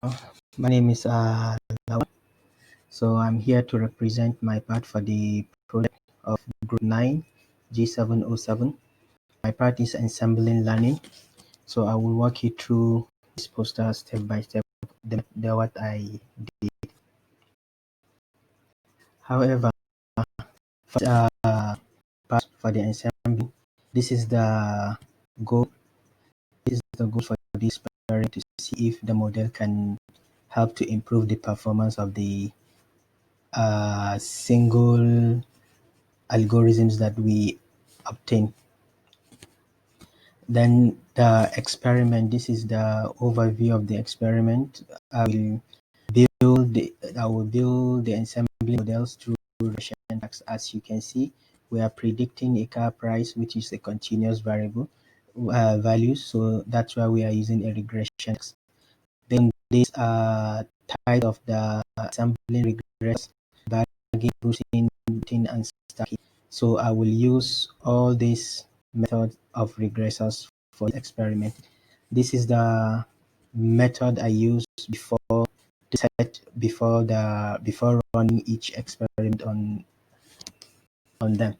My name is Lawal. So I'm here to represent my part for the project of Group 9 G707. My part is ensembling learning. So I will walk you through this poster step by step, what I did. However, for part for the ensemble, this is the goal. This is the goal for this experiment to see if the model can help to improve the performance of the single algorithms that we obtain. Then the experiment, this is the overview of the experiment. I will build the assembly models through regression tasks. As you can see, we are predicting a car price, which is a continuous variable value. So that's why we are using a regression task. Then this type of the assembly regress, bagging, boosting, and stacking. So I will use all these methods of regressors for the experiment. This is the method I use before before running each experiment on them.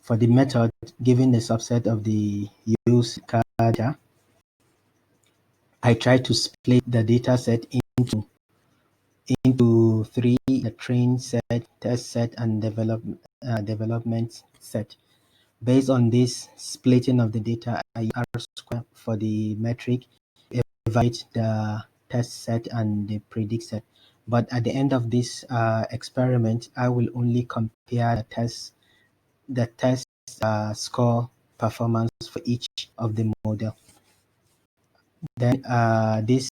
For the method, given the subset of the use car data, I try to split the data set into three: the train set, test set, and development set. Based on this splitting of the data, I use R-square for the metric, evaluate the test set and the predict set. But at the end of this experiment, I will only compare the test score performance for each of the model. Then this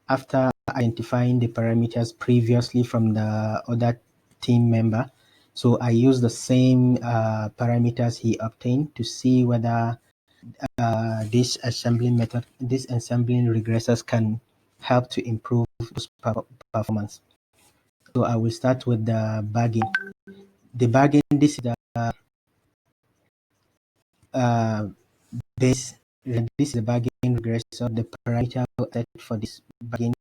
after identifying the parameters previously from the other team member. So I use the same parameters he obtained to see whether this assembling regressors can help to improve performance. So I will start with the bagging. The bagging, this is the uh, base. This is the bagging regressor. The parameter set for this bagging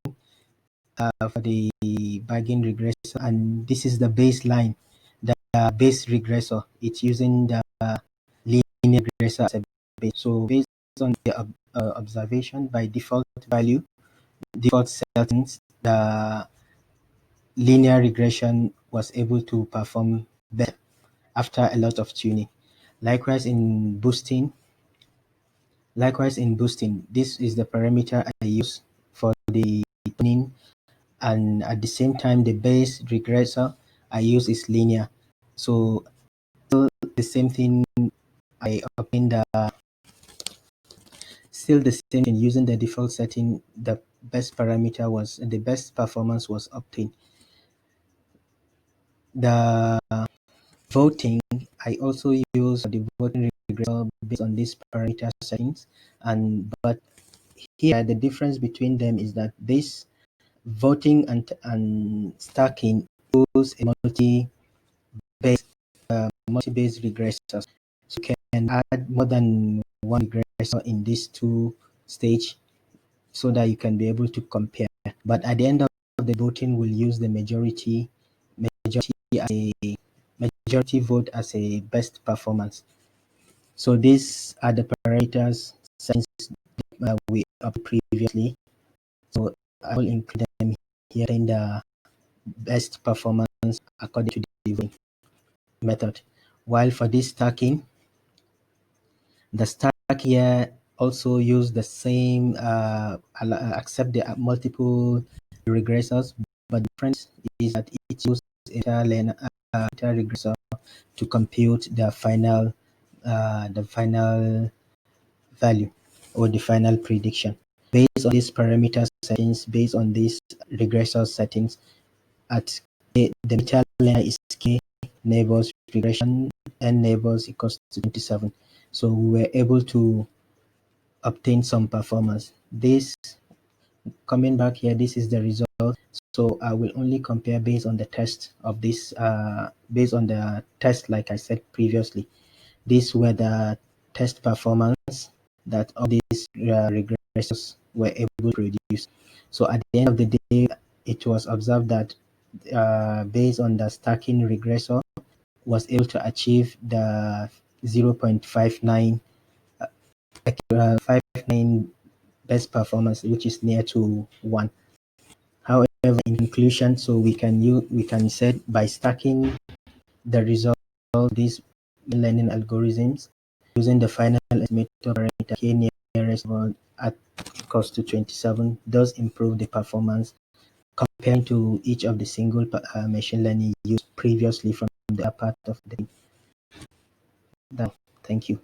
for the bagging regressor, and this is the baseline, the base regressor. It's using the linear regressor as a base. So based on the observation, by default settings, the linear regression was able to perform better after a lot of tuning. Likewise in boosting, this is the parameter I use for the tuning, and at the same time the base regressor I use is linear. So still the same thing, I obtain still the same thing using the default setting. The best performance was obtained. The voting, I also use the voting regressor based on these parameter settings, but here the difference between them is that this voting and stacking use a multi-base regressors. So you can add more than one regressor in these two stage so that you can be able to compare. But at the end of the voting, we'll use the majority vote as a best performance. So these are the parameters since we up previously. So I will include them here in the best performance according to the voting method. While for this stacking, the stack here also use the same accept the multiple regressors, but the difference is that it uses a regressor to compute the final value or the final prediction. Based on these parameter settings, based on these regressor settings, at the meta linear is k neighbors regression, n neighbors equals to 27. So we were able to obtain some performance. This coming back here, this is the result. So I will only compare based on the test of this, based on the test, like I said previously. These were the test performance that all these regressors were able to produce. So at the end of the day, it was observed that based on the stacking regressor, was able to achieve the 0.59 best performance, which is near to 1. However, in conclusion, so we can say by stacking the result of these learning algorithms using the final estimator parameter k nearest one at equals to 27 does improve the performance comparing to each of the single machine learning used previously from the part of the. Thank you.